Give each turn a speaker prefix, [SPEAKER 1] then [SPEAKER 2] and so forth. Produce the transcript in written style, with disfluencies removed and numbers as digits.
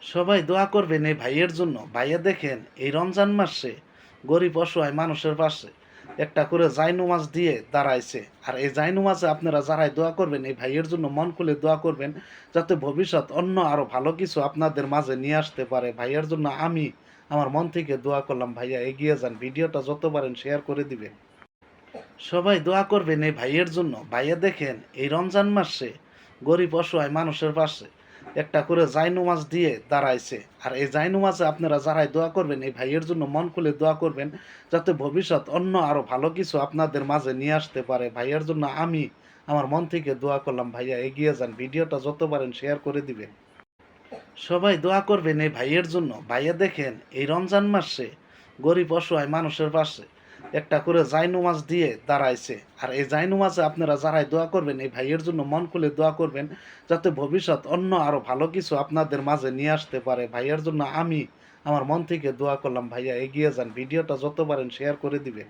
[SPEAKER 1] সবাই দোয়া করবেন এই ভাইয়ের জন্য। ভাইয়া দেখেন এই রমজান মাসে গরিব অসহায় মানুষের পাশে একটা করে জায়নুমাজ দিয়ে দাঁড়াইছে। আর এই জায়নুমাজে আপনারা যারাই দোয়া করবেন এই ভাইয়ের জন্য মন খুলে দোয়া করবেন, যাতে ভবিষ্যৎ অন্য আরো ভালো কিছু আপনাদের মাঝে নিয়ে আসতে পারে। ভাইয়ার জন্য আমি আমার মন থেকে দোয়া করলাম, ভাইয়া এগিয়ে যান। ভিডিওটা যত পারেন শেয়ার করে দিবেন। সবাই দোয়া করবেন এই ভাইয়ের জন্য। ভাইয়া দেখেন এই রমজান মাসে গরিব অসহায় মানুষের পাশে একটা করে জায়নুমাজ দিয়ে দাঁড়াইছে। আর এই জায়নুমাজে আপনারা যারাই দোয়া করবেন এই ভাইয়ের জন্য মন খুলে দোয়া করবেন, যাতে ভবিষ্যৎ অন্য আরো ভালো কিছু আপনাদের মাঝে নিয়ে আসতে পারে। ভাইয়ার জন্য আমি আমার মন থেকে দোয়া করলাম, ভাইয়া এগিয়ে যান। ভিডিওটা যত পারেন শেয়ার করে দিবেন। সবাই দোয়া করবেন এই ভাইয়ের জন্য। ভাইয়া দেখেন এই রমজান মাসে গরিব অসহায় মানুষের পাশে একটা করে জায়নুমাজ দিয়ে দাঁড়াইছে। আর এই জায়নুমাজে আপনারা যারাই দোয়া করবেন এই ভাইয়ের জন্য মন খুলে দোয়া করবেন, যাতে ভবিষ্যৎ অন্য আরো ভালো কিছু আপনাদের মাঝে নিয়ে আসতে পারে। ভাইয়ার জন্য আমি আমার মন থেকে দোয়া করলাম, ভাইয়া এগিয়ে যান। ভিডিওটা যত পারেন শেয়ার করে দিবেন।